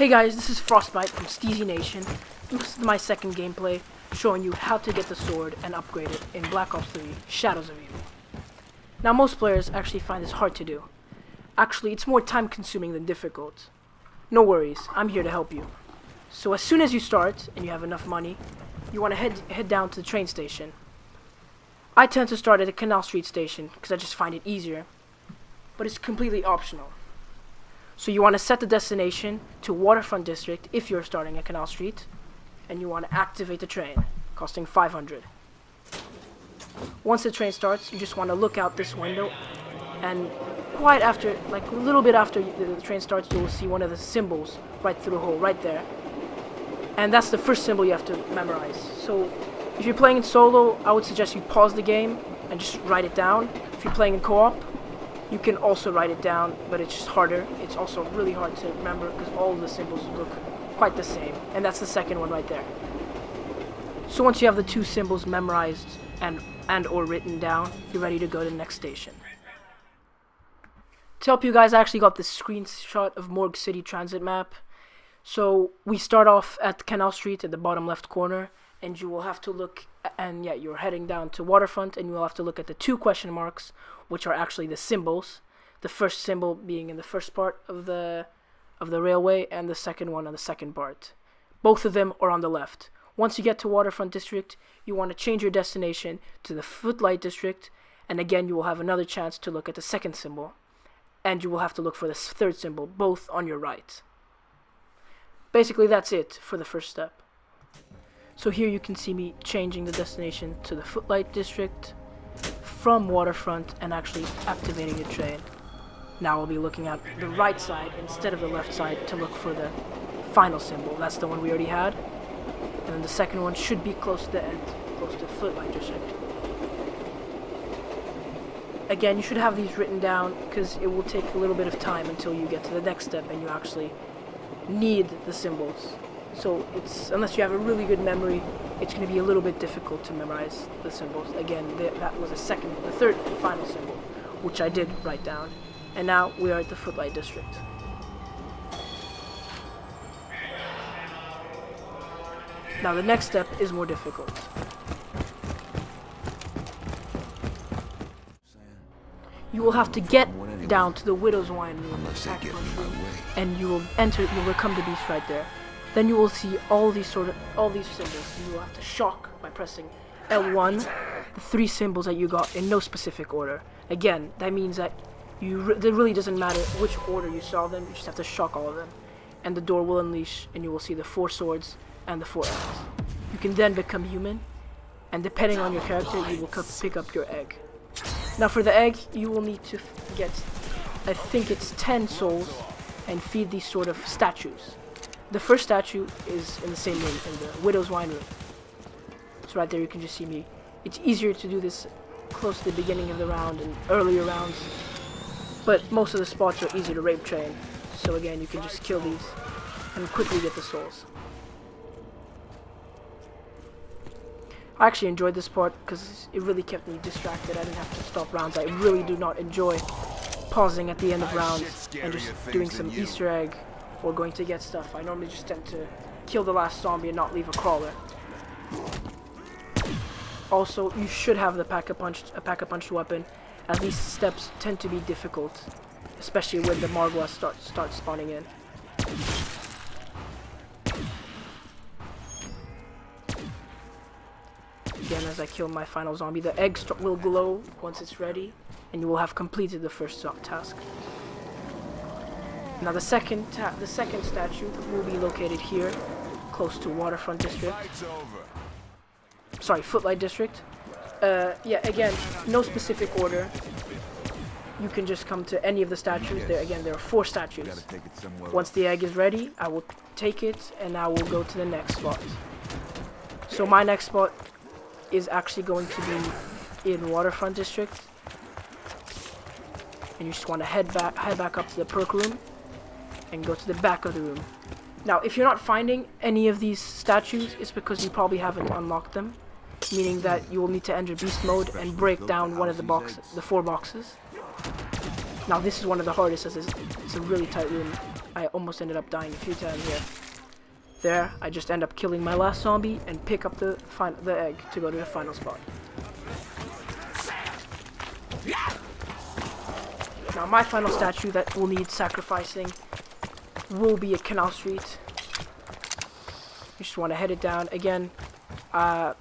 Hey guys, this is Frostbite from Steezy Nation. This is my second gameplay showing you how to get the sword and upgrade it in Black Ops 3 Shadows of Evil. Now most players actually find this hard to do. Actually, it's more time consuming than difficult. No worries, I'm here to help you. So as soon as you start and you have enough money, you want to head down to the train station. I tend to start at the Canal Street station because I just find it easier, but it's completely optional. So you want to set the destination to Waterfront District if you're starting at Canal Street, and you want to activate the train, costing 500. Once the train starts, you just want to look out this window, and quite after, like a little bit after the train starts, you will see one of the symbols right through the hole, right there. And that's the first symbol you have to memorize. So if you're playing in solo, I would suggest you pause the game and just write it down. If you're playing in co-op, you can also write it down, but it's just harder. It's also really hard to remember because all of the symbols look quite the same. And that's the second one right there. So once you have the two symbols memorized and or written down, you're ready to go to the next station. To help you guys, I actually got this screenshot of Morgue City Transit map. So we start off at Canal Street at the bottom left corner, and you will have to look, and yeah, you're heading down to Waterfront, and you will have to look at the two question marks, which are actually the symbols. The first symbol being in the first part of the railway, and the second one on the second part. Both of them are on the left. Once you get to Waterfront District, you want to change your destination to the Footlight District, and again you will have another chance to look at the second symbol, and you will have to look for the third symbol, both on your right. Basically that's it for the first step. So here you can see me changing the destination to the Footlight District from Waterfront and actually activating the train. Now I'll be looking at the right side instead of the left side to look for the final symbol. That's the one we already had. And then the second one should be close to the end, close to Footlight District. Again, you should have these written down because it will take a little bit of time until you get to the next step and you actually need the symbols. So unless you have a really good memory, it's going to be a little bit difficult to memorize the symbols. Again, that was the third and final symbol, which I did write down. And now we are at the Footlight District. Now the next step is more difficult. You will have to get down to the Widow's Wine room, and you will come to beast right there. Then you will see all these symbols, and you will have to shock by pressing L1, the three symbols that you got in no specific order. Again, that means that it really doesn't matter which order you saw them, you just have to shock all of them. And the door will unleash, and you will see the 4 swords and the 4 eggs. You can then become human, and depending on your character, you will pick up your egg. Now for the egg, you will need to get, I think it's 10 souls, and feed these sort of statues. The first statue is in the same room, in the Widow's Wine room. So right there you can just see me. It's easier to do this close to the beginning of the round and earlier rounds, but most of the spots are easy to rape train. So again, you can just kill these and quickly get the souls. I actually enjoyed this part because it really kept me distracted. I didn't have to stop rounds. I really do not enjoy pausing at the end of rounds and just doing some Easter egg or going to get stuff. I normally just tend to kill the last zombie and not leave a crawler. Also, you should have a pack-a-punched weapon, as these steps tend to be difficult, especially when the Margwa starts spawning in. Again, as I kill my final zombie, the egg will glow once it's ready, and you will have completed the first task. Now the second statue will be located here, close to Waterfront District. Sorry, Footlight District. Yeah, again, no specific order. You can just come to any of the statues. There are 4 statues. Once the egg is ready, I will take it, and I will go to the next spot. So my next spot is actually going to be in Waterfront District. And you just want to head back up to the perk room and go to the back of the room. Now, if you're not finding any of these statues, it's because you probably haven't unlocked them, meaning that you will need to enter beast mode and break down one of the 4 boxes. Now this is one of the hardest as it's a really tight room. I almost ended up dying a few times here. There, I just end up killing my last zombie and pick up the egg to go to the final spot. Now my final statue that will need sacrificing will be a Canal Street. You just want to head it down. Again, I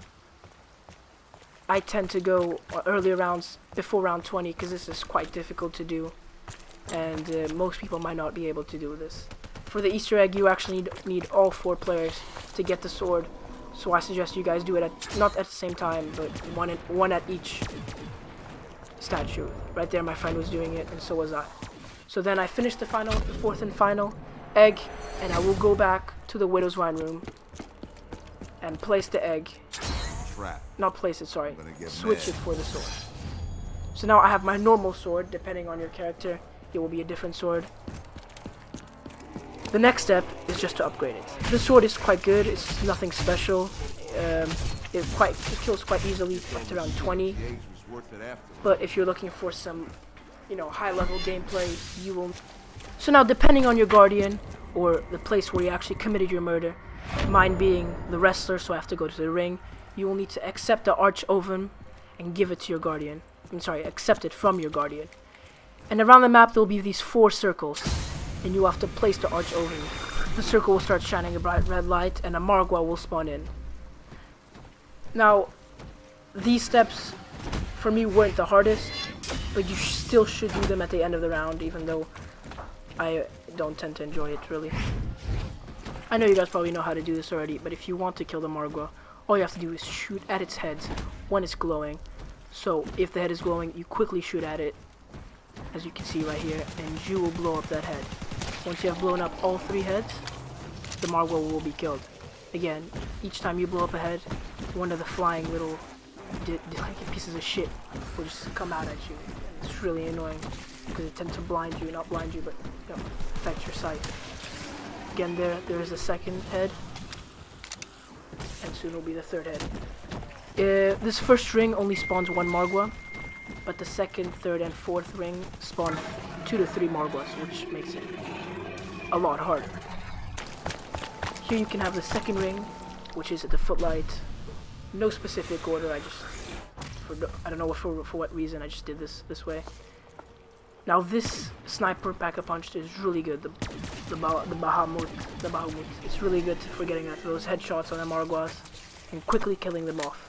tend to go earlier rounds before round 20 because this is quite difficult to do, and most people might not be able to do this. For the Easter egg, you actually need all 4 players to get the sword, so I suggest you guys do it not at the same time, but one at each statue. Right there, my friend was doing it, and so was I. So then I finished the 4th and final egg, and I will go back to the Widow's Wine room and place the egg. Not place it, sorry. Switch it for the sword. So now I have my normal sword. Depending on your character, it will be a different sword. The next step is just to upgrade it. The sword is quite good. It's nothing special. It kills quite easily, up to around 20. But if you're looking for some, high-level gameplay, you will. So now, depending on your guardian or the place where you actually committed your murder, mine being the wrestler, so I have to go to the ring. You will need to accept the arch ovum and give it to your guardian. Accept it from your guardian. And around the map there will be these 4 circles, and you have to place the arch ovum. The circle will start shining a bright red light, and a Margwa will spawn in. Now, these steps for me weren't the hardest, but you still should do them at the end of the round, even though I don't tend to enjoy it really. I know you guys probably know how to do this already, but if you want to kill the Margwa, all you have to do is shoot at its head when it's glowing. So if the head is glowing, you quickly shoot at it, as you can see right here, and you will blow up that head. Once you have blown up all 3 heads, the Margwa will be killed. Again, each time you blow up a head, one of the flying little pieces of shit will just come out at you. It's really annoying because it tends to blind you, not blind you, but affect your sight. Again, there is a second head, and soon will be the 3rd head. This first ring only spawns 1 Margwa, but the 2nd, 3rd, and 4th ring spawn 2 to 3 Margwas, which makes it a lot harder. Here you can have the 2nd ring, which is at the footlight. No specific order. I don't know for what reason I just did this way. Now this sniper pack-a punch is really good. The Bahamut. It's really good for getting at those headshots on the Margwas and quickly killing them off.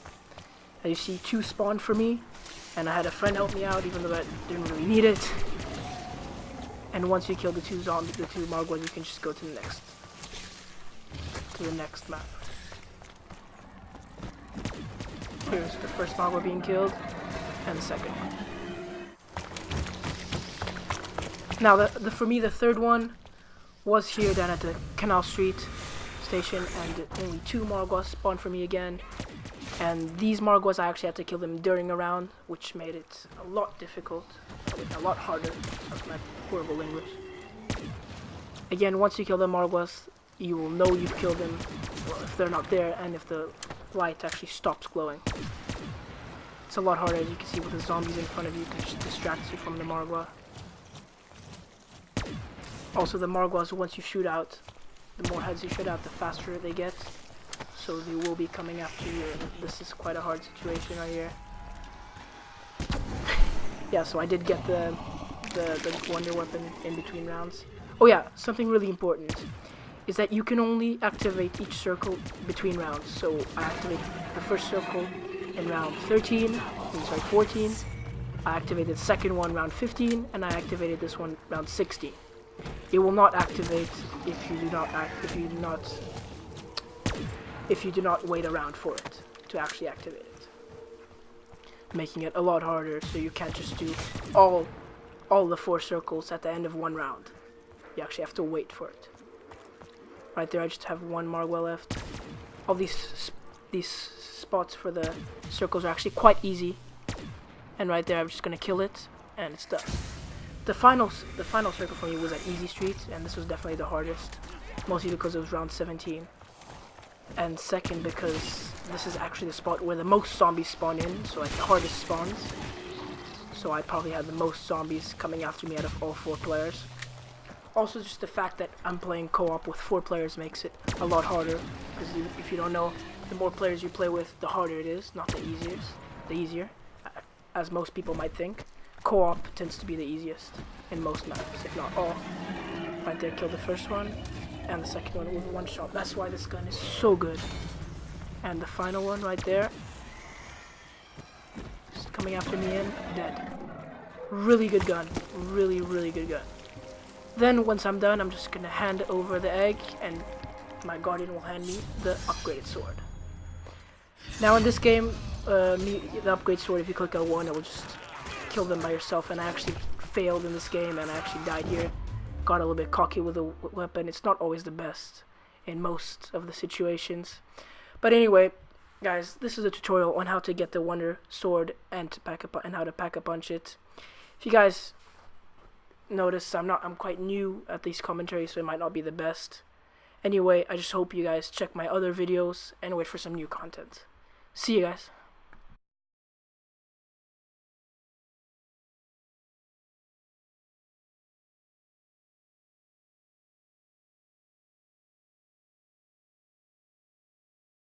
As you see, 2 spawned for me, and I had a friend help me out, even though I didn't really need it. And once you kill the 2 Margwas, you can just go to the next map. Here's the first Margwa being killed, and the 2nd one. Now, for me, the 3rd one was here down at the Canal Street station, and only 2 Margwas spawned for me again. And these Margwas, I actually had to kill them during a round, which made it a lot difficult, a lot harder. That's my horrible English. Again, once you kill the Margwas, you will know you've killed them, well, if they're not there, and if the light actually stops glowing. It's a lot harder, as you can see, with the zombies in front of you, can just distract you from the Margwa. Also, the Margwas, once you shoot out, the more heads you shoot out, the faster they get. So they will be coming after you, and this is quite a hard situation right here. Yeah, so I did get the wonder weapon in between rounds. Oh yeah, something really important is that you can only activate each circle between rounds. So I activated the first circle in round 14. I activated the 2nd one round 15, and I activated this one round 16. It will not activate if you do not wait around for it to actually activate it, making it a lot harder. So you can't just do all the 4 circles at the end of 1 round. You actually have to wait for it. Right there, I just have 1 Margwa left. All these spots for the circles are actually quite easy, and right there, I'm just gonna kill it, and it's done. The final circle for me was at Easy Street, and this was definitely the hardest, mostly because it was round 17. And second, because this is actually the spot where the most zombies spawn in, so like the hardest spawns. so I probably had the most zombies coming after me out of all 4 players. Also, just the fact that I'm playing co-op with 4 players makes it a lot harder, because if you don't know, the more players you play with, the harder it is, not the easier, as most people might think. Co-op tends to be the easiest in most maps, if not all. Right there, killed the first one, and the second one with 1 shot. That's why this gun is so good. And the final one right there, just coming after me in, dead. Really good gun, really good gun. Then once I'm done, I'm just gonna hand over the egg, and my guardian will hand me the upgraded sword. Now in this game, the upgrade sword, if you click L1, it will just kill them by yourself, and I actually failed in this game, and I actually died here. Got a little bit cocky with the weapon. It's not always the best in most of the situations. But anyway, guys, this is a tutorial on how to get the Wonder Sword and how to pack a punch it. If you guys notice, I'm quite new at these commentaries, so it might not be the best. Anyway, I just hope you guys check my other videos and wait for some new content. See you guys.